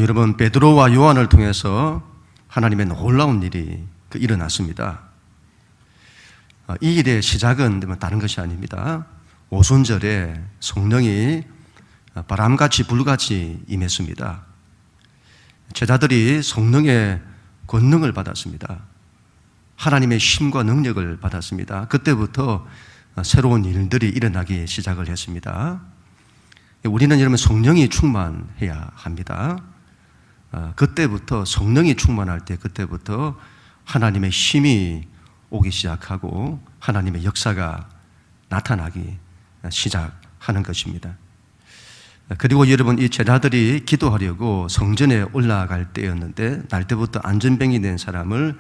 여러분, 베드로와 요한을 통해서 하나님의 놀라운 일이 일어났습니다. 이 일의 시작은 다른 것이 아닙니다. 오순절에 성령이 바람같이 불같이 임했습니다. 제자들이 성령의 권능을 받았습니다. 하나님의 힘과 능력을 받았습니다. 그때부터 새로운 일들이 일어나기 시작을 했습니다. 우리는 여러분 성령이 충만해야 합니다. 그때부터 성령이 충만할 때 그때부터 하나님의 힘이 오기 시작하고 하나님의 역사가 나타나기 시작하는 것입니다. 그리고 여러분, 이 제자들이 기도하려고 성전에 올라갈 때였는데 날 때부터 안전병이 된 사람을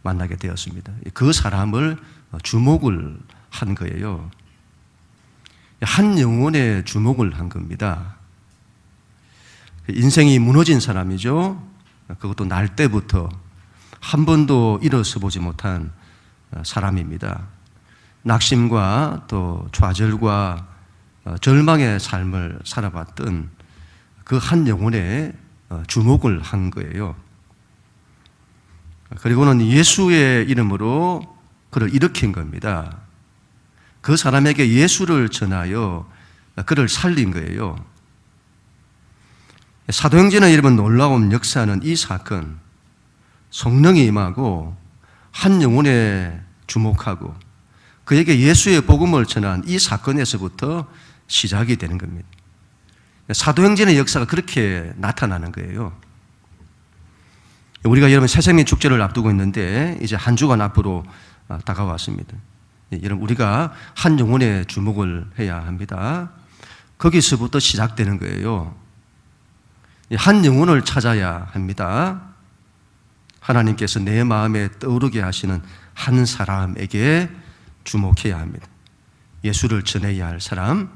만나게 되었습니다. 그 사람을 주목을 한 거예요. 한 영혼에 주목을 한 겁니다. 인생이 무너진 사람이죠. 그것도 날 때부터 한 번도 일어서 보지 못한 사람입니다. 낙심과 또 좌절과 절망의 삶을 살아봤던 그 한 영혼에 주목을 한 거예요. 그리고는 예수의 이름으로 그를 일으킨 겁니다. 그 사람에게 예수를 전하여 그를 살린 거예요. 사도행전의 여러분 놀라운 역사는 이 사건, 성령이 임하고 한 영혼에 주목하고 그에게 예수의 복음을 전한 이 사건에서부터 시작이 되는 겁니다. 사도행전의 역사가 그렇게 나타나는 거예요. 우리가 여러분 새생민 축제를 앞두고 있는데 이제 한 주간 앞으로 다가왔습니다. 여러분, 우리가 한 영혼에 주목을 해야 합니다. 거기서부터 시작되는 거예요. 한 영혼을 찾아야 합니다. 하나님께서 내 마음에 떠오르게 하시는 한 사람에게 주목해야 합니다. 예수를 전해야 할 사람,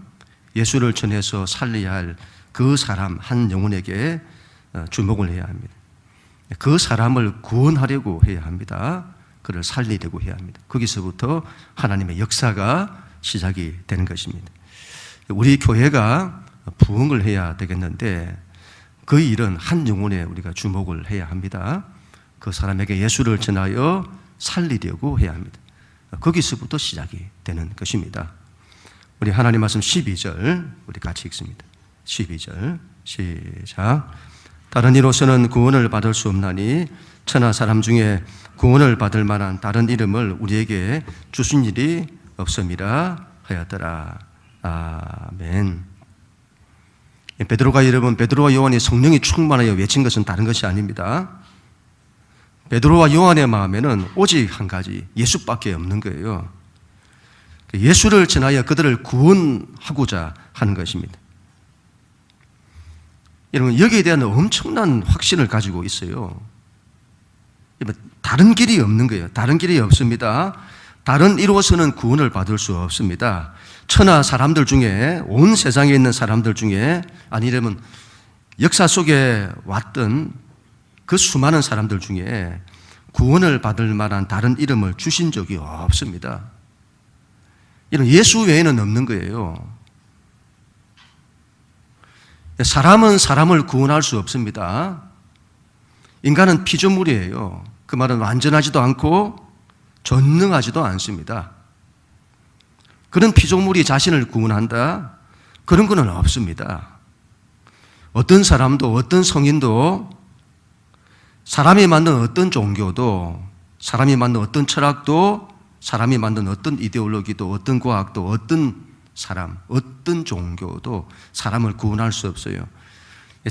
예수를 전해서 살려야 할 그 사람 한 영혼에게 주목을 해야 합니다. 그 사람을 구원하려고 해야 합니다. 그를 살리려고 해야 합니다. 거기서부터 하나님의 역사가 시작이 되는 것입니다. 우리 교회가 부흥을 해야 되겠는데 그 일은 한 영혼에 우리가 주목을 해야 합니다. 그 사람에게 예수를 전하여 살리려고 해야 합니다. 거기서부터 시작이 되는 것입니다. 우리 하나님 말씀 12절 우리 같이 읽습니다. 12절 시작. 다른 이로서는 구원을 받을 수 없나니 천하 사람 중에 구원을 받을 만한 다른 이름을 우리에게 주신 일이 없음이라 하였더라. 아멘. 베드로가 여러분, 베드로와 요한이 성령이 충만하여 외친 것은 다른 것이 아닙니다. 베드로와 요한의 마음에는 오직 한 가지, 예수밖에 없는 거예요. 예수를 전하여 그들을 구원하고자 하는 것입니다. 여러분, 여기에 대한 엄청난 확신을 가지고 있어요. 다른 길이 없는 거예요. 다른 길이 없습니다. 다른 이로서는 구원을 받을 수 없습니다. 천하 사람들 중에, 온 세상에 있는 사람들 중에, 아니려면 역사 속에 왔던 그 수많은 사람들 중에 구원을 받을 만한 다른 이름을 주신 적이 없습니다. 이런 예수 외에는 없는 거예요. 사람은 사람을 구원할 수 없습니다. 인간은 피조물이에요. 그 말은 완전하지도 않고 전능하지도 않습니다. 그런 피조물이 자신을 구원한다? 그런 건 없습니다. 어떤 사람도, 어떤 성인도, 사람이 만든 어떤 종교도, 사람이 만든 어떤 철학도, 사람이 만든 어떤 이데올로기도, 어떤 과학도, 어떤 사람, 어떤 종교도 사람을 구원할 수 없어요.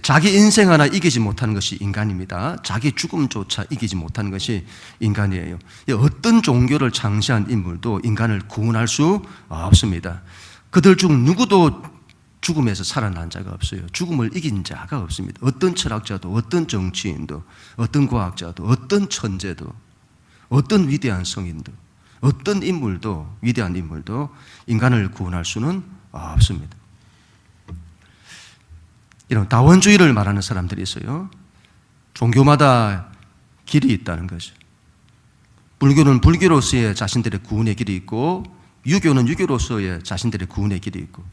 자기 인생 하나 이기지 못하는 것이 인간입니다. 자기 죽음조차 이기지 못하는 것이 인간이에요. 어떤 종교를 창시한 인물도 인간을 구원할 수 없습니다. 그들 중 누구도 죽음에서 살아난 자가 없어요. 죽음을 이긴 자가 없습니다. 어떤 철학자도, 어떤 정치인도, 어떤 과학자도, 어떤 천재도, 어떤 위대한 성인도, 어떤 인물도, 위대한 인물도 인간을 구원할 수는 없습니다. 이런 다원주의를 말하는 사람들이 있어요. 종교마다 길이 있다는 거죠. 불교는 불교로서의 자신들의 구원의 길이 있고, 유교는 유교로서의 자신들의 구원의 길이 있고,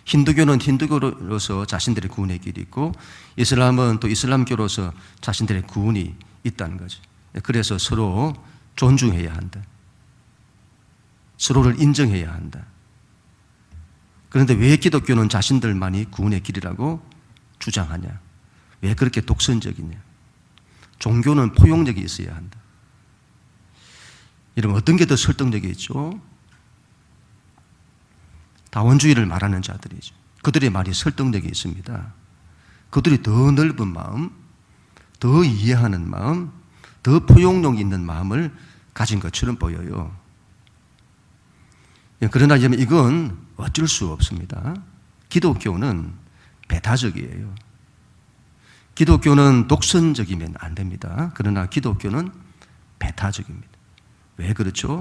힌두교는 힌두교로서 자신들의 구원의 길이 있고 이슬람은 또 이슬람교로서 자신들의 구원이 있다는 거죠. 그래서 서로 존중해야 한다. 서로를 인정해야 한다. 그런데 왜 기독교는 자신들만이 구원의 길이라고 주장하냐? 왜 그렇게 독선적이냐? 종교는 포용력이 있어야 한다. 이러면 어떤 게 더 설득력이 있죠? 다원주의를 말하는 자들이죠. 그들의 말이 설득력이 있습니다. 그들이 더 넓은 마음, 더 이해하는 마음, 더 포용력 있는 마음을 가진 것처럼 보여요. 그러나 이건 어쩔 수 없습니다. 기독교는 배타적이에요. 기독교는 독선적이면 안 됩니다. 그러나 기독교는 배타적입니다. 왜 그렇죠?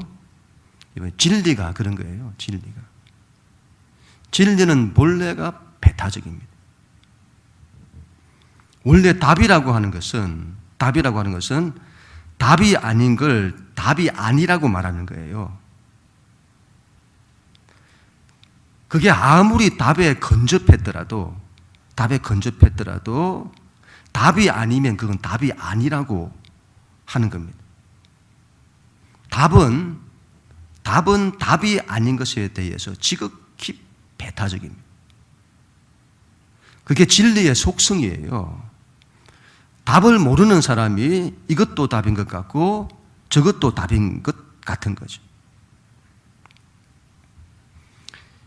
이건 진리가 그런 거예요. 진리는 본래가 배타적입니다. 원래 답이라고 하는 것은 답이 아닌 걸 답이 아니라고 말하는 거예요. 그게 아무리 답에 근접했더라도 답이 아니면 그건 답이 아니라고 하는 겁니다. 답은 답이 아닌 것에 대해서 지극히 배타적입니다. 그게 진리의 속성이에요. 답을 모르는 사람이 이것도 답인 것 같고 저것도 답인 것 같은 거죠.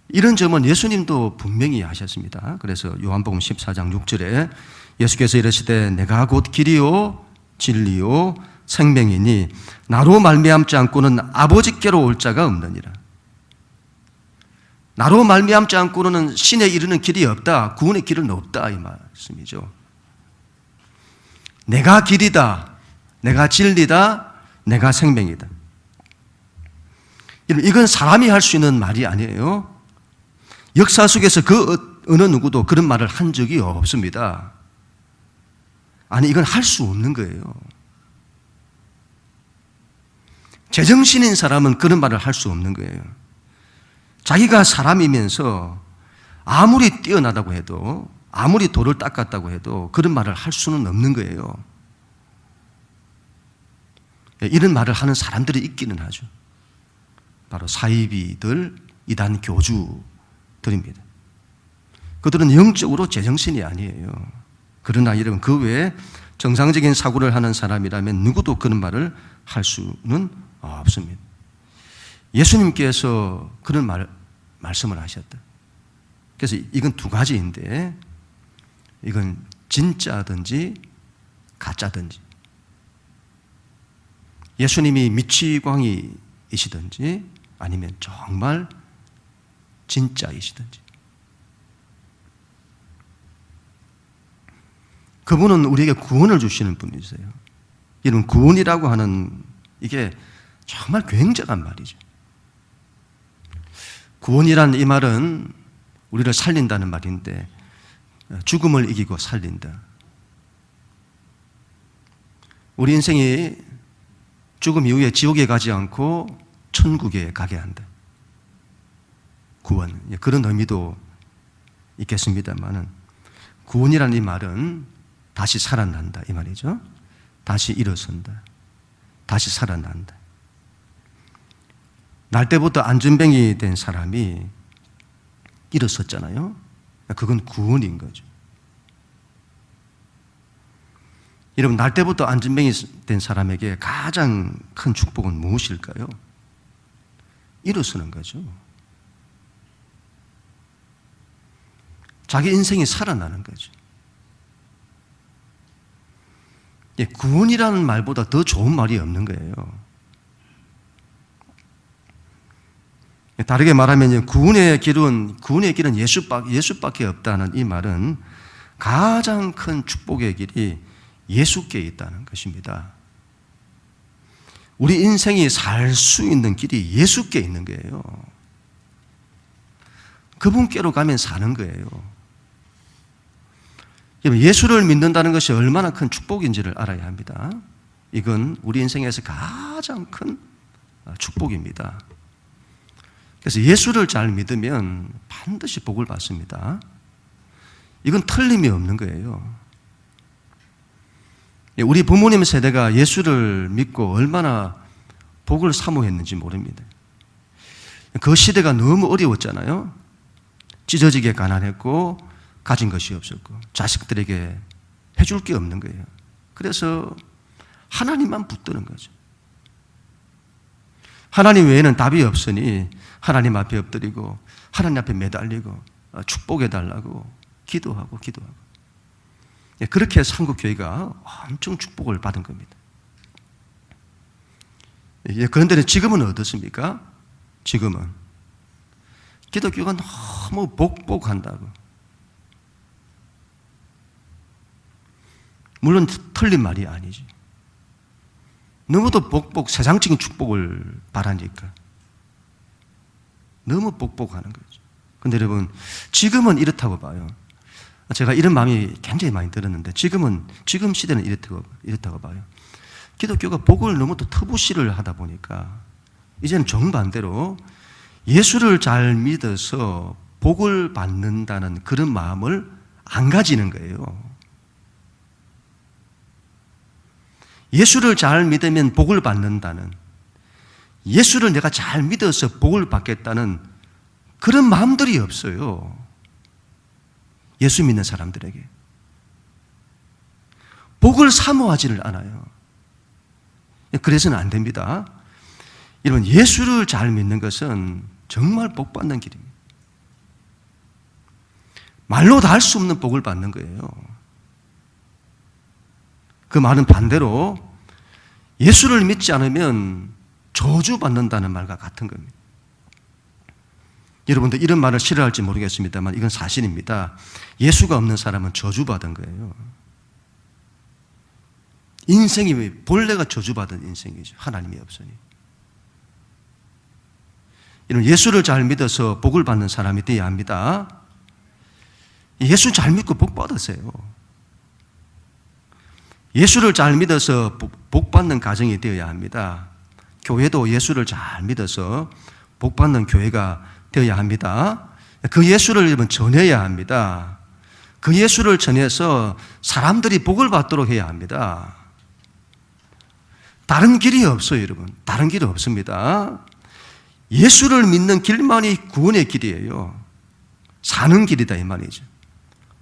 이런 점은 예수님도 분명히 하셨습니다. 그래서 요한복음 14장 6절에 예수께서 이르시되 내가 곧 길이요 진리요 생명이니 나로 말미암지 않고는 아버지께로 올 자가 없느니라. 나로 말미암지 않고는 신에 이르는 길이 없다. 구원의 길은 없다. 이 말씀이죠. 내가 길이다. 내가 진리다. 내가 생명이다. 이건 사람이 할 수 있는 말이 아니에요. 역사 속에서 그 어느 누구도 그런 말을 한 적이 없습니다. 아니, 이건 할 수 없는 거예요. 제정신인 사람은 그런 말을 할 수 없는 거예요. 자기가 사람이면서 아무리 뛰어나다고 해도, 아무리 돌을 닦았다고 해도 그런 말을 할 수는 없는 거예요. 이런 말을 하는 사람들이 있기는 하죠. 바로 사이비들, 이단 교주들입니다. 그들은 영적으로 제정신이 아니에요. 그러나 여러분, 그 외에 정상적인 사고를 하는 사람이라면 누구도 그런 말을 할 수는 없습니다. 예수님께서 그런 말씀을 하셨다. 그래서 이건 두 가지인데, 이건 진짜든지 가짜든지, 예수님이 미치광이이시든지 아니면 정말 진짜이시든지, 그분은 우리에게 구원을 주시는 분이세요. 이런 구원이라고 하는 이게 정말 굉장한 말이죠. 구원이란 이 말은 우리를 살린다는 말인데, 죽음을 이기고 살린다. 우리 인생이 죽음 이후에 지옥에 가지 않고 천국에 가게 한다. 구원, 그런 의미도 있겠습니다만은, 구원이라는 이 말은 다시 살아난다 이 말이죠. 다시 일어선다. 다시 살아난다. 날 때부터 안전뱅이 된 사람이 일어섰잖아요. 그건 구원인 거죠. 여러분, 날 때부터 안전뱅이 된 사람에게 가장 큰 축복은 무엇일까요? 일어서는 거죠. 자기 인생이 살아나는 거죠. 구원이라는 말보다 더 좋은 말이 없는 거예요. 다르게 말하면 구원의 길은 예수밖에 없다는 이 말은 가장 큰 축복의 길이 예수께 있다는 것입니다. 우리 인생이 살 수 있는 길이 예수께 있는 거예요. 그분께로 가면 사는 거예요. 예수를 믿는다는 것이 얼마나 큰 축복인지를 알아야 합니다. 이건 우리 인생에서 가장 큰 축복입니다. 그래서 예수를 잘 믿으면 반드시 복을 받습니다. 이건 틀림이 없는 거예요. 우리 부모님 세대가 예수를 믿고 얼마나 복을 사모했는지 모릅니다. 그 시대가 너무 어려웠잖아요. 찢어지게 가난했고 가진 것이 없었고 자식들에게 해줄 게 없는 거예요. 그래서 하나님만 붙드는 거죠. 하나님 외에는 답이 없으니 하나님 앞에 엎드리고 하나님 앞에 매달리고 축복해달라고 기도하고 그렇게 해서 한국 교회가 엄청 축복을 받은 겁니다. 그런데 지금은 어떻습니까? 지금은 기독교가 너무 복복한다고. 물론 틀린 말이 아니지. 너무도 복복, 세상적인 축복을 바라니까 너무 복복하는 거죠. 그런데 여러분, 지금은 이렇다고 봐요. 제가 이런 마음이 굉장히 많이 들었는데 지금 시대는 이렇다고 봐요. 기독교가 복을 너무 또 터부시를 하다 보니까 이제는 정반대로 예수를 잘 믿어서 복을 받는다는 그런 마음을 안 가지는 거예요. 예수를 잘 믿으면 복을 받는다는, 예수를 내가 잘 믿어서 복을 받겠다는 그런 마음들이 없어요. 예수 믿는 사람들에게. 복을 사모하지를 않아요. 그래서는 안 됩니다. 여러분, 예수를 잘 믿는 것은 정말 복 받는 길입니다. 말로 다 할 수 없는 복을 받는 거예요. 그 말은 반대로 예수를 믿지 않으면 저주받는다는 말과 같은 겁니다. 여러분들 이런 말을 싫어할지 모르겠습니다만 이건 사실입니다. 예수가 없는 사람은 저주받은 거예요. 인생이 본래가 저주받은 인생이죠. 하나님이 없으니. 이런 예수를 잘 믿어서 복을 받는 사람이 되어야 합니다. 예수 잘 믿고 복 받으세요. 예수를 잘 믿어서 복 받는 가정이 되어야 합니다. 교회도 예수를 잘 믿어서 복 받는 교회가 되어야 합니다. 그 예수를 여러분 전해야 합니다. 그 예수를 전해서 사람들이 복을 받도록 해야 합니다. 다른 길이 없어요, 여러분. 다른 길이 없습니다. 예수를 믿는 길만이 구원의 길이에요. 사는 길이다 이 말이죠.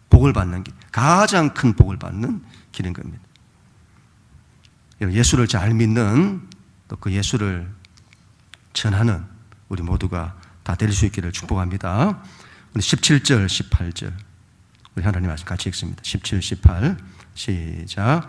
복을 받는 길, 가장 큰 복을 받는 길인 겁니다. 예수를 잘 믿는, 또 그 예수를 전하는 우리 모두가 다 될 수 있기를 축복합니다. 우리 17절, 18절 우리 하나님 말씀 같이 읽습니다. 17, 18 시작.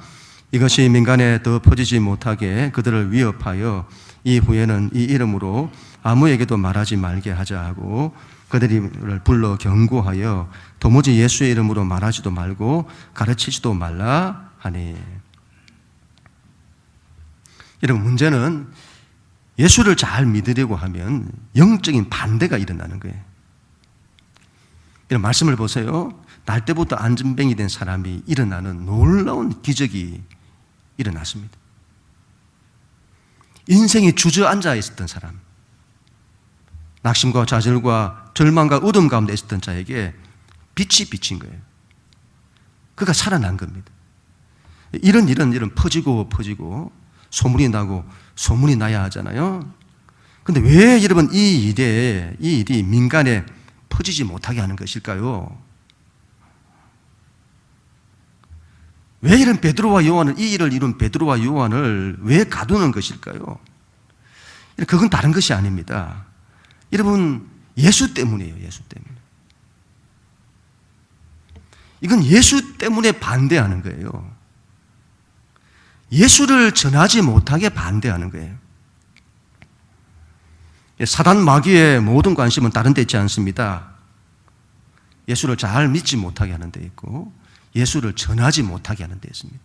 이것이 민간에 더 퍼지지 못하게 그들을 위협하여 이후에는 이 이름으로 아무에게도 말하지 말게 하자 하고 그들을 불러 경고하여 도무지 예수의 이름으로 말하지도 말고 가르치지도 말라 하니. 여러분, 문제는 예수를 잘 믿으려고 하면 영적인 반대가 일어나는 거예요. 이런 말씀을 보세요. 날 때부터 안전뱅이 된 사람이 일어나는 놀라운 기적이 일어났습니다. 인생이 주저앉아 있었던 사람, 낙심과 좌절과 절망과 어둠 가운데 있었던 자에게 빛이 비친 거예요. 그가 살아난 겁니다. 이런 퍼지고 소문이 나고 소문이 나야 하잖아요. 그런데 왜 여러분 이 일이 민간에 퍼지지 못하게 하는 것일까요? 왜 이런 베드로와 요한을, 이 일을 이룬 베드로와 요한을 왜 가두는 것일까요? 그건 다른 것이 아닙니다. 여러분, 예수 때문이에요. 예수 때문에. 이건 예수 때문에 반대하는 거예요. 예수를 전하지 못하게 반대하는 거예요. 사단 마귀의 모든 관심은 다른 데 있지 않습니다. 예수를 잘 믿지 못하게 하는 데 있고 예수를 전하지 못하게 하는 데 있습니다.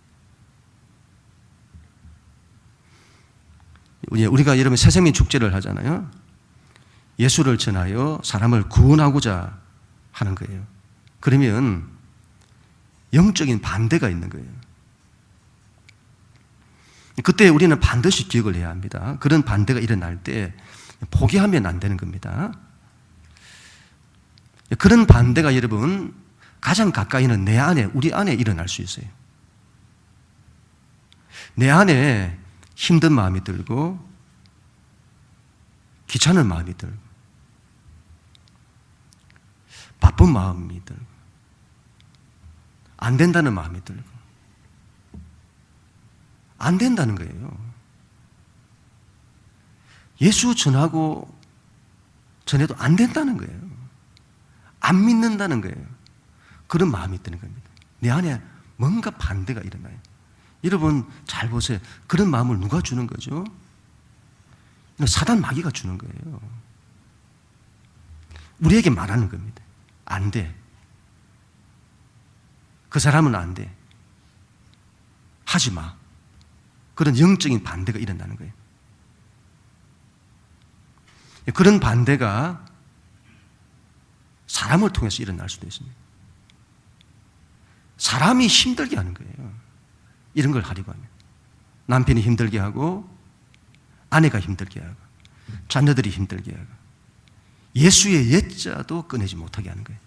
우리가 여러분 새생민 축제를 하잖아요. 예수를 전하여 사람을 구원하고자 하는 거예요. 그러면 영적인 반대가 있는 거예요. 그때 우리는 반드시 기억을 해야 합니다. 그런 반대가 일어날 때 포기하면 안 되는 겁니다. 그런 반대가 여러분 가장 가까이는 내 안에, 우리 안에 일어날 수 있어요. 내 안에 힘든 마음이 들고 귀찮은 마음이 들고 바쁜 마음이 들고 안 된다는 마음이 들고 안 된다는 거예요. 예수 전해도 안 된다는 거예요. 안 믿는다는 거예요. 그런 마음이 드는 겁니다. 내 안에 뭔가 반대가 일어나요. 여러분 잘 보세요. 그런 마음을 누가 주는 거죠? 사단 마귀가 주는 거예요. 우리에게 말하는 겁니다. 안 돼. 그 사람은 안 돼. 하지 마. 그런 영적인 반대가 일어나는 거예요. 그런 반대가 사람을 통해서 일어날 수도 있습니다. 사람이 힘들게 하는 거예요. 이런 걸 하려고 하면. 남편이 힘들게 하고 아내가 힘들게 하고 자녀들이 힘들게 하고 예수의 옛자도 꺼내지 못하게 하는 거예요.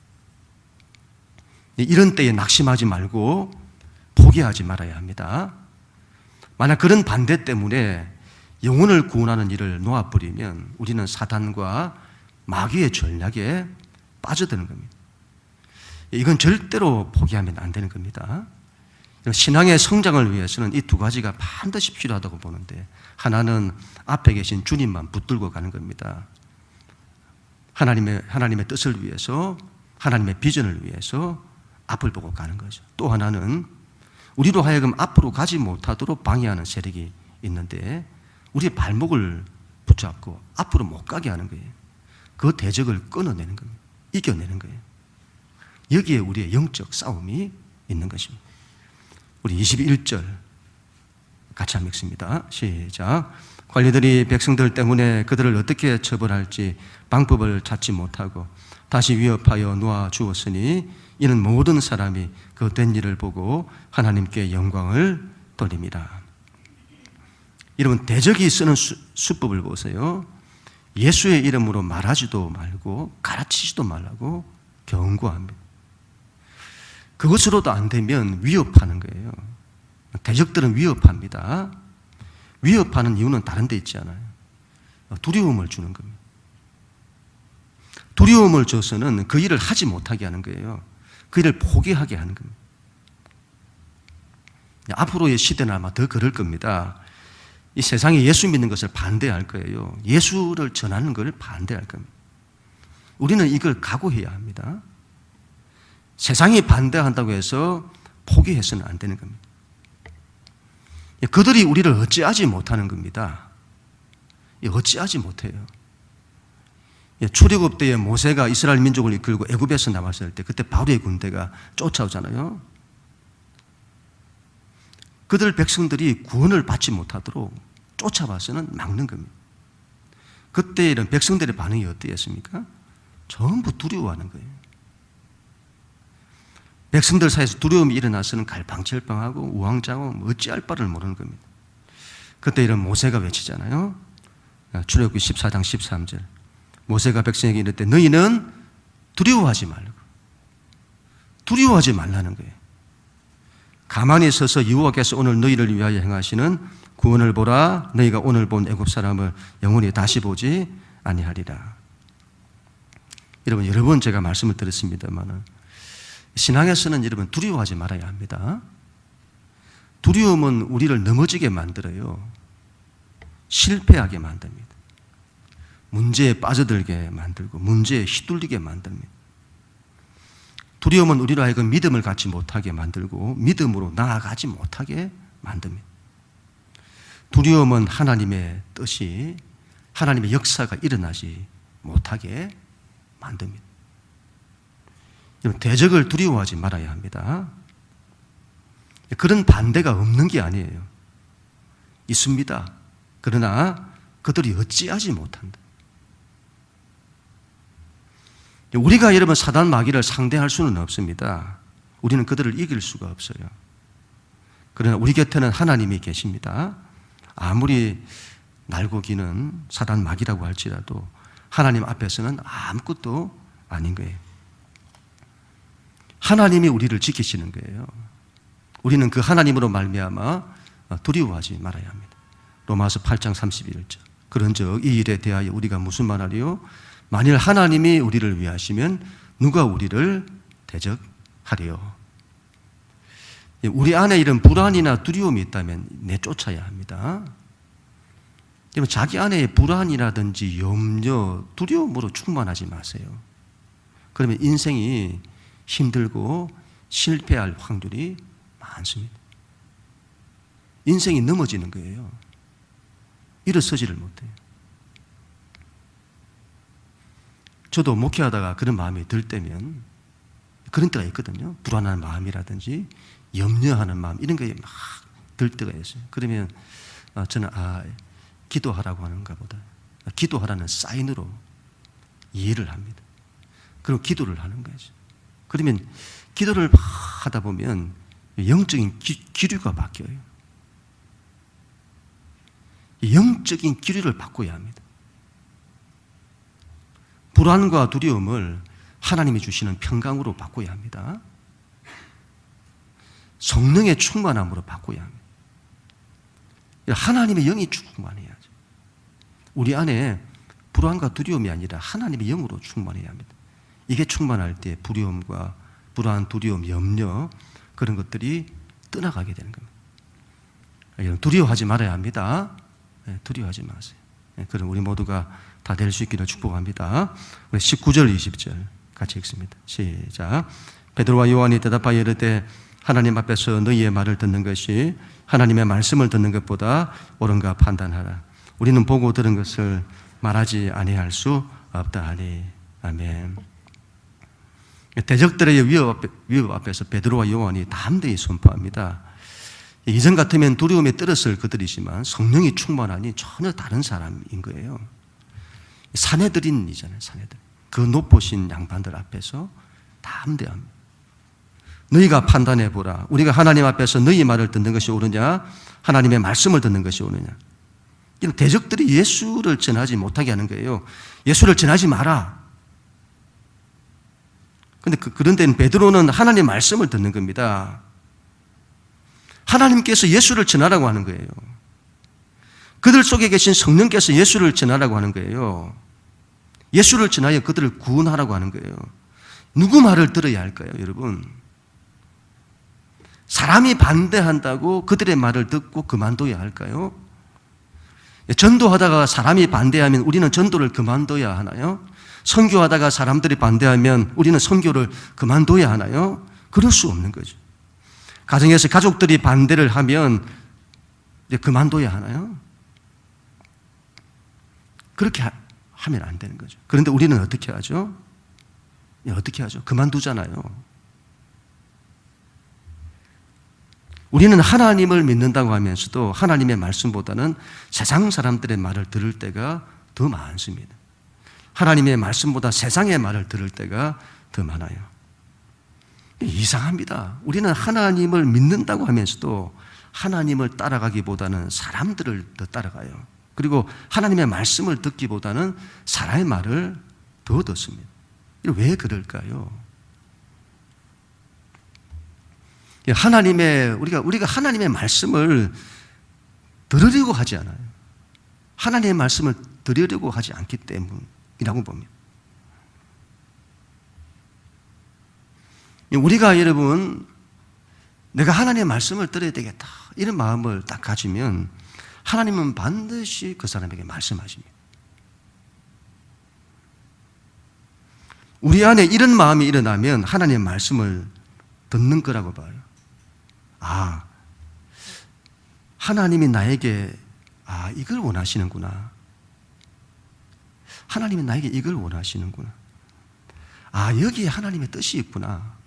이런 때에 낙심하지 말고 포기하지 말아야 합니다. 만약 그런 반대 때문에 영혼을 구원하는 일을 놓아버리면 우리는 사단과 마귀의 전략에 빠져드는 겁니다. 이건 절대로 포기하면 안 되는 겁니다. 신앙의 성장을 위해서는 이 두 가지가 반드시 필요하다고 보는데, 하나는 앞에 계신 주님만 붙들고 가는 겁니다. 하나님의 뜻을 위해서, 하나님의 비전을 위해서 앞을 보고 가는 거죠. 또 하나는 우리로 하여금 앞으로 가지 못하도록 방해하는 세력이 있는데 우리의 발목을 붙잡고 앞으로 못 가게 하는 거예요. 그 대적을 끊어내는 겁니다. 이겨내는 거예요. 여기에 우리의 영적 싸움이 있는 것입니다. 우리 21절 같이 한번 읽습니다. 시작. 관리들이 백성들 때문에 그들을 어떻게 처벌할지 방법을 찾지 못하고 다시 위협하여 놓아 주었으니 이는 모든 사람이 그 된 일을 보고 하나님께 영광을 돌립니다. 여러분, 대적이 쓰는 수법을 보세요. 예수의 이름으로 말하지도 말고 가르치지도 말라고 경고합니다. 그것으로도 안 되면 위협하는 거예요. 대적들은 위협합니다. 위협하는 이유는 다른 데 있지 않아요. 두려움을 주는 겁니다. 두려움을 줘서는 그 일을 하지 못하게 하는 거예요. 그 일을 포기하게 하는 겁니다. 앞으로의 시대는 아마 더 그럴 겁니다. 이 세상이 예수 믿는 것을 반대할 거예요. 예수를 전하는 것을 반대할 겁니다. 우리는 이걸 각오해야 합니다. 세상이 반대한다고 해서 포기해서는 안 되는 겁니다. 그들이 우리를 어찌하지 못하는 겁니다. 어찌하지 못해요. 출애굽 때에 모세가 이스라엘 민족을 이끌고 애굽에서 나왔을 때 그때 바로의 군대가 쫓아오잖아요. 그들 백성들이 구원을 받지 못하도록 쫓아와서는 막는 겁니다. 그때 이런 백성들의 반응이 어땠습니까? 전부 두려워하는 거예요. 백성들 사이에서 두려움이 일어나서는 갈팡질팡하고 우왕좌왕 어찌할 바를 모르는 겁니다. 그때 이런 모세가 외치잖아요. 출애굽기 14장 13절. 모세가 백성에게 이럴 때 너희는 두려워하지 말고 두려워하지 말라는 거예요. 가만히 서서 여호와께서 오늘 너희를 위하여 행하시는 구원을 보라. 너희가 오늘 본 애굽 사람을 영원히 다시 보지 아니하리라. 여러분, 여러 번 제가 말씀을 드렸습니다만 신앙에서는 여러분 두려워하지 말아야 합니다. 두려움은 우리를 넘어지게 만들어요. 실패하게 만듭니다. 문제에 빠져들게 만들고 문제에 휘둘리게 만듭니다. 두려움은 우리로 하여금 믿음을 갖지 못하게 만들고 믿음으로 나아가지 못하게 만듭니다. 두려움은 하나님의 뜻이, 하나님의 역사가 일어나지 못하게 만듭니다. 대적을 두려워하지 말아야 합니다. 그런 반대가 없는 게 아니에요. 있습니다. 그러나 그들이 어찌하지 못한다. 우리가 여러분 사단 마귀를 상대할 수는 없습니다. 우리는 그들을 이길 수가 없어요. 그러나 우리 곁에는 하나님이 계십니다. 아무리 날고 기는 사단 마귀라고 할지라도 하나님 앞에서는 아무것도 아닌 거예요. 하나님이 우리를 지키시는 거예요. 우리는 그 하나님으로 말미암아 두려워하지 말아야 합니다. 로마서 8장 31절. 그런즉 이 일에 대하여 우리가 무슨 말하리요? 만일 하나님이 우리를 위하시면 누가 우리를 대적하리요? 우리 안에 이런 불안이나 두려움이 있다면 내쫓아야 합니다. 여러분, 자기 안에 불안이라든지 염려, 두려움으로 충만하지 마세요. 그러면 인생이 힘들고 실패할 확률이 많습니다. 인생이 넘어지는 거예요. 일어서지를 못해요. 저도 목회하다가 그런 마음이 들 때면 그런 때가 있거든요. 불안한 마음이라든지 염려하는 마음 이런 게 막 들 때가 있어요. 그러면 저는 기도하라고 하는가 보다. 기도하라는 사인으로 이해를 합니다. 그리고 기도를 하는 거죠. 그러면 기도를 하다 보면 영적인 기류가 바뀌어요. 영적인 기류를 바꿔야 합니다. 불안과 두려움을 하나님이 주시는 평강으로 바꿔야 합니다. 성령의 충만함으로 바꿔야 합니다. 하나님의 영이 충만해야죠. 우리 안에 불안과 두려움이 아니라 하나님의 영으로 충만해야 합니다. 이게 충만할 때 불안과 두려움, 염려 그런 것들이 떠나가게 되는 겁니다. 두려워하지 말아야 합니다. 두려워하지 마세요. 그럼 우리 모두가 다 될 수 있기를 축복합니다. 우리 19절, 20절 같이 읽습니다. 시작. 베드로와 요한이 대답하여 이르되 하나님 앞에서 너희의 말을 듣는 것이 하나님의 말씀을 듣는 것보다 옳은가 판단하라. 우리는 보고 들은 것을 말하지 아니할 수 없다 하니. 아멘. 대적들의 위협 앞에서 베드로와 요한이 담대히 선포합니다. 이전 같으면 두려움에 떨었을 그들이지만 성령이 충만하니 전혀 다른 사람인 거예요. 사내들인이잖아요. 사내들. 그 높으신 양반들 앞에서 담대합니다. 너희가 판단해 보라. 우리가 하나님 앞에서 너희 말을 듣는 것이 옳으냐, 하나님의 말씀을 듣는 것이 옳으냐. 이런 대적들이 예수를 전하지 못하게 하는 거예요. 예수를 전하지 마라. 그런데 베드로는 하나님의 말씀을 듣는 겁니다. 하나님께서 예수를 전하라고 하는 거예요. 그들 속에 계신 성령께서 예수를 전하라고 하는 거예요. 예수를 전하여 그들을 구원하라고 하는 거예요. 누구 말을 들어야 할까요, 여러분? 사람이 반대한다고 그들의 말을 듣고 그만둬야 할까요? 전도하다가 사람이 반대하면 우리는 전도를 그만둬야 하나요? 선교하다가 사람들이 반대하면 우리는 선교를 그만둬야 하나요? 그럴 수 없는 거죠. 가정에서 가족들이 반대를 하면 이제 그만둬야 하나요? 그렇게 하면 안 되는 거죠. 그런데 우리는 어떻게 하죠? 어떻게 하죠? 그만두잖아요. 우리는 하나님을 믿는다고 하면서도 하나님의 말씀보다는 세상 사람들의 말을 들을 때가 더 많습니다. 하나님의 말씀보다 세상의 말을 들을 때가 더 많아요. 이상합니다. 우리는 하나님을 믿는다고 하면서도 하나님을 따라가기보다는 사람들을 더 따라가요. 그리고 하나님의 말씀을 듣기보다는 사람의 말을 더 듣습니다. 왜 그럴까요? 우리가 하나님의 말씀을 들으려고 하지 않아요. 하나님의 말씀을 들으려고 하지 않기 때문이라고 봅니다. 우리가 여러분, 내가 하나님의 말씀을 들어야 되겠다. 이런 마음을 딱 가지면 하나님은 반드시 그 사람에게 말씀하십니다. 우리 안에 이런 마음이 일어나면 하나님의 말씀을 듣는 거라고 봐요. 하나님이 나에게 이걸 원하시는구나. 하나님이 나에게 이걸 원하시는구나. 여기에 하나님의 뜻이 있구나.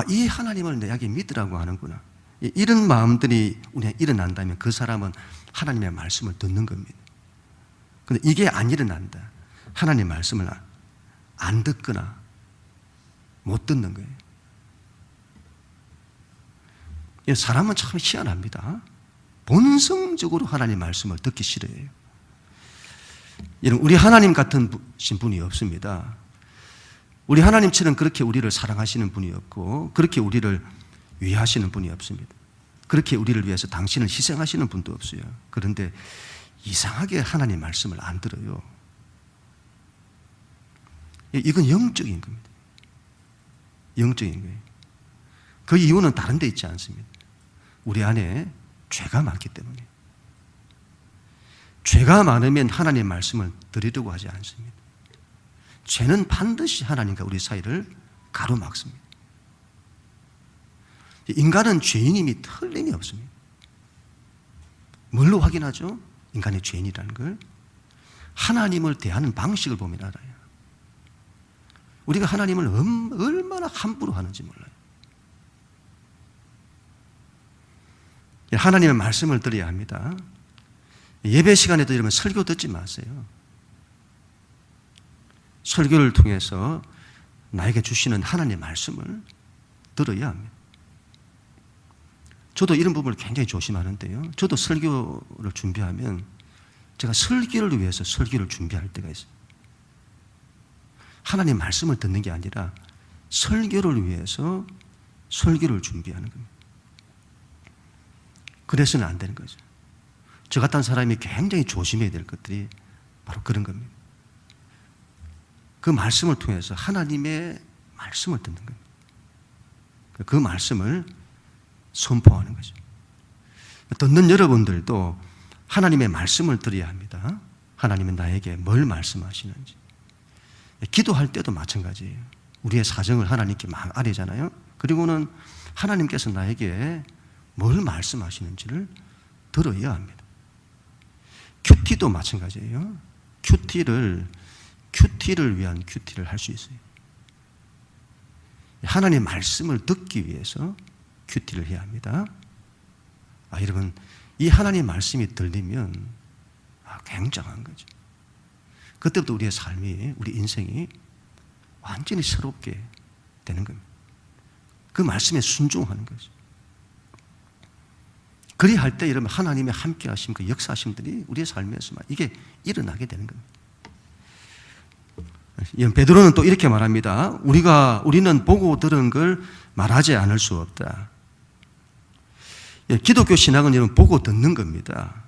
이 하나님을 내게 믿으라고 하는구나. 이런 마음들이 우리가 일어난다면 그 사람은 하나님의 말씀을 듣는 겁니다. 그런데 이게 안 일어난다. 하나님의 말씀을 안 듣거나 못 듣는 거예요. 사람은 참 희한합니다. 본성적으로 하나님 말씀을 듣기 싫어해요. 여러분, 우리 하나님 같은 분이 없습니다. 우리 하나님처럼 그렇게 우리를 사랑하시는 분이 없고 그렇게 우리를 위하시는 분이 없습니다. 그렇게 우리를 위해서 당신을 희생하시는 분도 없어요. 그런데 이상하게 하나님 말씀을 안 들어요. 이건 영적인 겁니다. 영적인 거예요. 그 이유는 다른 데 있지 않습니다. 우리 안에 죄가 많기 때문에. 죄가 많으면 하나님의 말씀을 들으려고 하지 않습니다. 죄는 반드시 하나님과 우리 사이를 가로막습니다. 인간은 죄인임이 틀림이 없습니다. 뭘로 확인하죠? 인간의 죄인이라는 걸 하나님을 대하는 방식을 보면 알아요. 우리가 하나님을 얼마나 함부로 하는지 몰라요. 하나님의 말씀을 들어야 합니다. 예배 시간에도 여러분 설교 듣지 마세요. 설교를 통해서 나에게 주시는 하나님의 말씀을 들어야 합니다. 저도 이런 부분을 굉장히 조심하는데요. 저도 설교를 준비하면 제가 설교를 위해서 설교를 준비할 때가 있어요. 하나님 말씀을 듣는 게 아니라 설교를 위해서 설교를 준비하는 겁니다. 그래서는 안 되는 거죠. 저 같은 사람이 굉장히 조심해야 될 것들이 바로 그런 겁니다. 그 말씀을 통해서 하나님의 말씀을 듣는 겁니다. 그 말씀을 선포하는 거죠. 듣는 여러분들도 하나님의 말씀을 들어야 합니다. 하나님은 나에게 뭘 말씀하시는지. 기도할 때도 마찬가지예요. 우리의 사정을 하나님께 막 아뢰잖아요. 그리고는 하나님께서 나에게 뭘 말씀하시는지를 들어야 합니다. 큐티도 마찬가지예요. 큐티를 위한 큐티를 할 수 있어요. 하나님의 말씀을 듣기 위해서 큐티를 해야 합니다. 여러분, 이 하나님의 말씀이 들리면 굉장한 거죠. 그때부터 우리의 삶이, 우리 인생이 완전히 새롭게 되는 겁니다. 그 말씀에 순종하는 거죠. 그리할 때 여러분 하나님의 함께 하심, 그 역사하심들이 우리의 삶에서 이게 일어나게 되는 겁니다. 베드로는 또 이렇게 말합니다. 우리는 보고 들은 걸 말하지 않을 수 없다. 기독교 신앙은 여러분 보고 듣는 겁니다.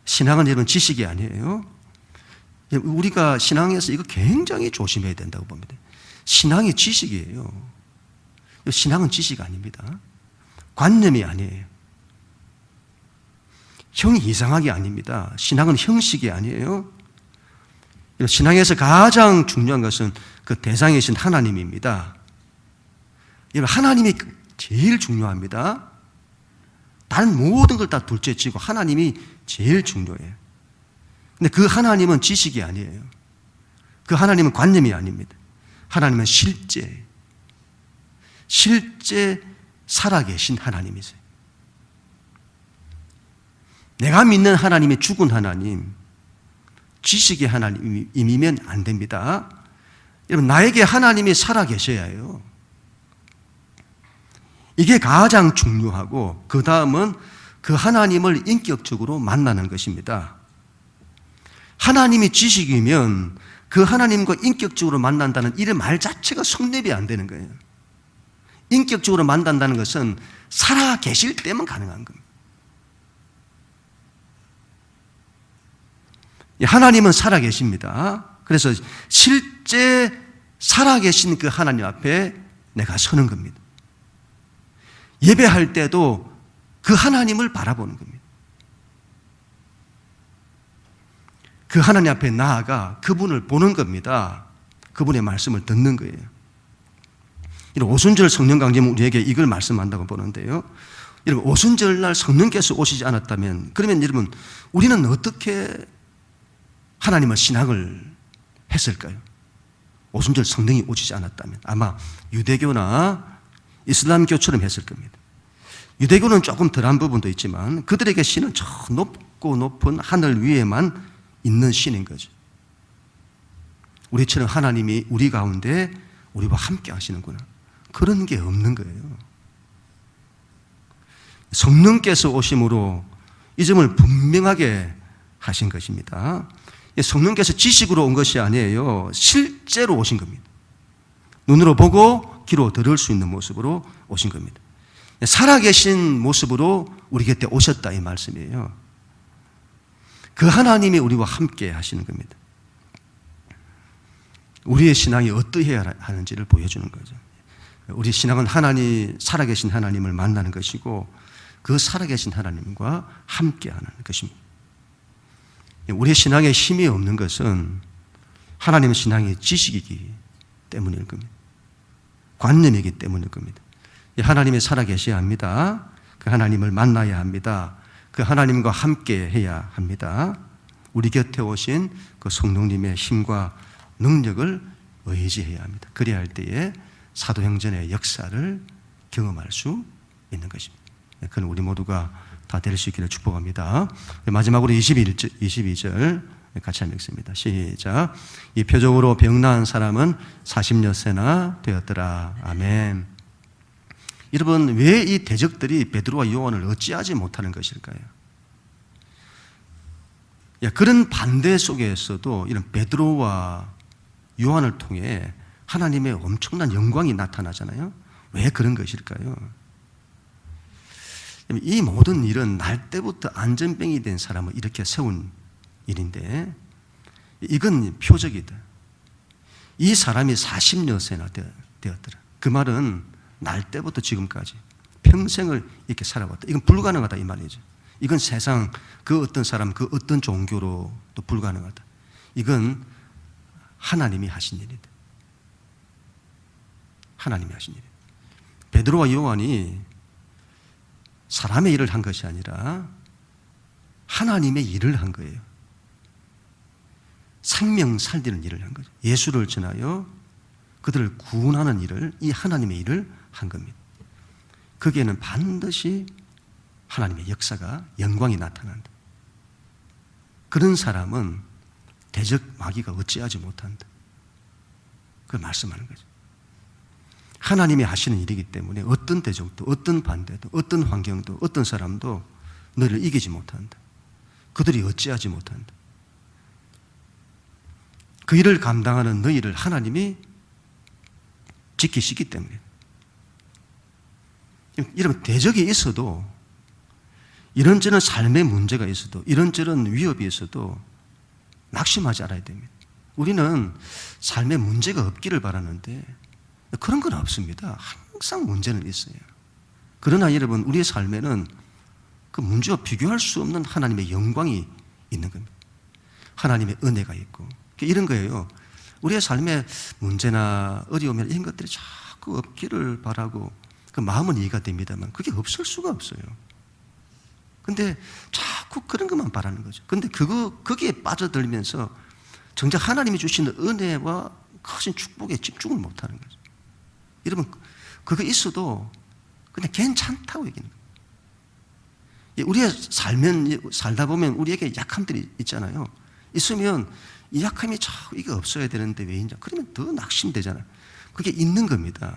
신앙은 여러분 지식이 아니에요. 우리가 신앙에서 이거 굉장히 조심해야 된다고 봅니다. 신앙이 지식이에요. 신앙은 지식 아닙니다. 관념이 아니에요. 형이 이상하게 아닙니다. 신앙은 형식이 아니에요. 신앙에서 가장 중요한 것은 그 대상이신 하나님입니다. 하나님이 제일 중요합니다. 다른 모든 걸 다 둘째치고 하나님이 제일 중요해요. 근데 그 하나님은 지식이 아니에요. 그 하나님은 관념이 아닙니다. 하나님은 실제 살아계신 하나님이세요. 내가 믿는 하나님이 죽은 하나님, 지식의 하나님이면 안 됩니다. 여러분, 나에게 하나님이 살아계셔야 해요. 이게 가장 중요하고 그 다음은 그 하나님을 인격적으로 만나는 것입니다. 하나님이 지식이면 그 하나님과 인격적으로 만난다는 이 말 자체가 성립이 안 되는 거예요. 인격적으로 만난다는 것은 살아 계실 때만 가능한 겁니다. 하나님은 살아 계십니다. 그래서 실제 살아 계신 그 하나님 앞에 내가 서는 겁니다. 예배할 때도 그 하나님을 바라보는 겁니다. 그 하나님 앞에 나아가 그분을 보는 겁니다. 그분의 말씀을 듣는 거예요. 이런 오순절 성령 강림은 우리에게 이걸 말씀한다고 보는데요. 여러분, 오순절 날 성령께서 오시지 않았다면, 그러면 여러분, 우리는 어떻게 하나님을 신앙을 했을까요? 오순절 성령이 오시지 않았다면 아마 유대교나 이슬람교처럼 했을 겁니다. 유대교는 조금 덜한 부분도 있지만 그들에게 신은 저 높고 높은 하늘 위에만 있는 신인 거죠. 우리처럼 하나님이 우리 가운데 우리와 함께 하시는구나, 그런 게 없는 거예요. 성령께서 오심으로 이 점을 분명하게 하신 것입니다. 성령께서 지식으로 온 것이 아니에요. 실제로 오신 겁니다. 눈으로 보고 귀로 들을 수 있는 모습으로 오신 겁니다. 살아계신 모습으로 우리 곁에 오셨다 이 말씀이에요. 그 하나님이 우리와 함께 하시는 겁니다. 우리의 신앙이 어떠해야 하는지를 보여주는 거죠. 우리 신앙은 살아계신 하나님을 만나는 것이고 그 살아계신 하나님과 함께하는 것입니다. 우리의 신앙에 힘이 없는 것은 하나님의 신앙의 지식이기 때문일 겁니다. 관념이기 때문일 겁니다. 하나님이 살아계셔야 합니다. 그 하나님을 만나야 합니다. 그 하나님과 함께 해야 합니다. 우리 곁에 오신 그 성령님의 힘과 능력을 의지해야 합니다. 그래야 할 때에 사도행전의 역사를 경험할 수 있는 것입니다. 그건 우리 모두가 다 될 수 있기를 축복합니다. 마지막으로 22절 같이 한번 읽습니다. 시작. 이 표적으로 병나은 사람은 40여 세나 되었더라. 아멘. 여러분, 왜 이 대적들이 베드로와 요한을 어찌하지 못하는 것일까요? 그런 반대 속에서도 이런 베드로와 요한을 통해 하나님의 엄청난 영광이 나타나잖아요. 왜 그런 것일까요? 이 모든 일은 날 때부터 안전병이 된 사람을 이렇게 세운 일인데 이건 표적이다. 이 사람이 40여 세나 되었더라. 그 말은 날 때부터 지금까지 평생을 이렇게 살아왔다. 이건 불가능하다 이 말이죠. 이건 세상 그 어떤 사람 그 어떤 종교로도 불가능하다. 이건 하나님이 하신 일이다. 하나님이 하신 일이다. 베드로와 요한이 사람의 일을 한 것이 아니라 하나님의 일을 한 거예요. 생명 살리는 일을 한 거죠. 예수를 전하여 그들을 구원하는 일을, 이 하나님의 일을 한 겁니다. 거기에는 반드시 하나님의 역사가, 영광이 나타난다. 그런 사람은 대적 마귀가 어찌하지 못한다. 그걸 말씀하는 거죠. 하나님이 하시는 일이기 때문에 어떤 대적도, 어떤 반대도, 어떤 환경도, 어떤 사람도 너를 이기지 못한다. 그들이 어찌하지 못한다. 그 일을 감당하는 너희를 하나님이 지키시기 때문에. 여러분, 대적이 있어도, 이런저런 삶의 문제가 있어도, 이런저런 위협이 있어도 낙심하지 않아야 됩니다. 우리는 삶에 문제가 없기를 바라는데 그런 건 없습니다. 항상 문제는 있어요. 그러나 여러분, 우리의 삶에는 그 문제와 비교할 수 없는 하나님의 영광이 있는 겁니다. 하나님의 은혜가 있고 이런 거예요. 우리의 삶에 문제나 어려우면 이런 것들이 자꾸 없기를 바라고 그 마음은 이해가 됩니다만 그게 없을 수가 없어요. 근데 자꾸 그런 것만 바라는 거죠. 근데 거기에 빠져들면서 정작 하나님이 주시는 은혜와 크신 축복에 집중을 못하는 거죠. 여러분, 그거 있어도 그냥 괜찮다고 얘기하는 거예요. 우리가 살다 보면 우리에게 약함들이 있잖아요. 있으면 이 약함이 자꾸 이게 없어야 되는데 왜 있냐? 그러면 더 낙심되잖아요. 그게 있는 겁니다.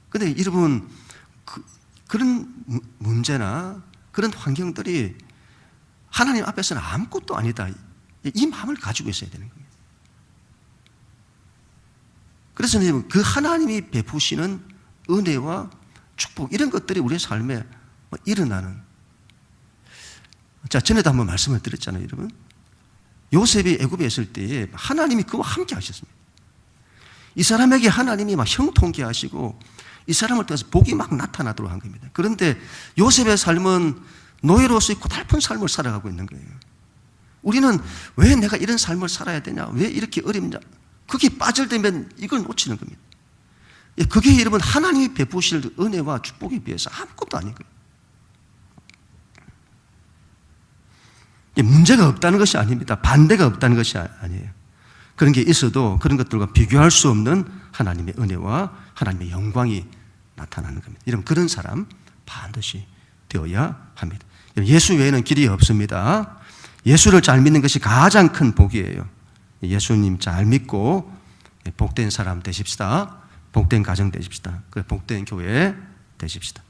근데 여러분, 그런 문제나 그런 환경들이 하나님 앞에서는 아무것도 아니다. 이 마음을 가지고 있어야 되는 겁니다. 그래서 그 하나님이 베푸시는 은혜와 축복, 이런 것들이 우리의 삶에 일어나는. 자, 전에도 한번 말씀을 드렸잖아요, 여러분. 요셉이 애굽에 있을 때에 하나님이 그와 함께 하셨습니다. 이 사람에게 하나님이 막 형통케 하시고 이 사람을 통해서 복이 막 나타나도록 한 겁니다. 그런데 요셉의 삶은 노예로서의 고달픈 삶을 살아가고 있는 거예요. 우리는 왜 내가 이런 삶을 살아야 되냐? 왜 이렇게 어렵냐? 그게 빠질때면 이걸 놓치는 겁니다. 그게 여러분 하나님이 베푸실 은혜와 축복에 비해서 아무것도 아닌 거예요. 문제가 없다는 것이 아닙니다. 반대가 없다는 것이 아니에요. 그런 게 있어도 그런 것들과 비교할 수 없는 하나님의 은혜와 하나님의 영광이 나타나는 겁니다. 여러분, 그런 사람 반드시 되어야 합니다. 예수 외에는 길이 없습니다. 예수를 잘 믿는 것이 가장 큰 복이에요. 예수님 잘 믿고 복된 사람 되십시다. 복된 가정 되십시다. 복된 교회 되십시다.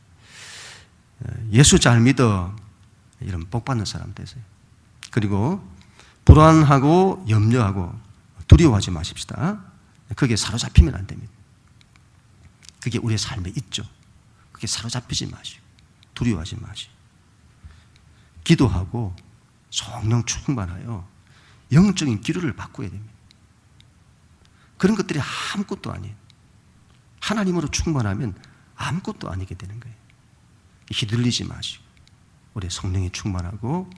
예수 잘 믿어 이런 복 받는 사람 되세요. 그리고 불안하고 염려하고 두려워하지 마십시다. 그게 사로잡히면 안 됩니다. 그게 우리의 삶에 있죠. 그게 사로잡히지 마시고 두려워하지 마시고 기도하고 성령 충만하여 영적인 기류를 바꿔야 됩니다. 그런 것들이 아무것도 아니에요. 하나님으로 충만하면 아무것도 아니게 되는 거예요. 휘둘리지 마시고 우리의 성령이 충만하고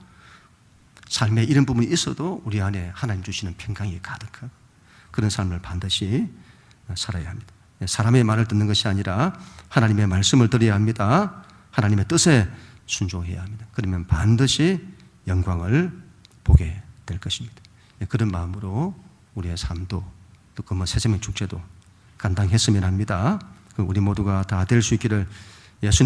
삶에 이런 부분이 있어도 우리 안에 하나님 주시는 평강이 가득하고 그런 삶을 반드시 살아야 합니다. 사람의 말을 듣는 것이 아니라 하나님의 말씀을 들어야 합니다. 하나님의 뜻에 순종해야 합니다. 그러면 반드시 영광을 보게 될 것입니다. 그런 마음으로 우리의 삶도 또 그 새생명 축제도 감당했으면 합니다. 우리 모두가 다 될 수 있기를 예수님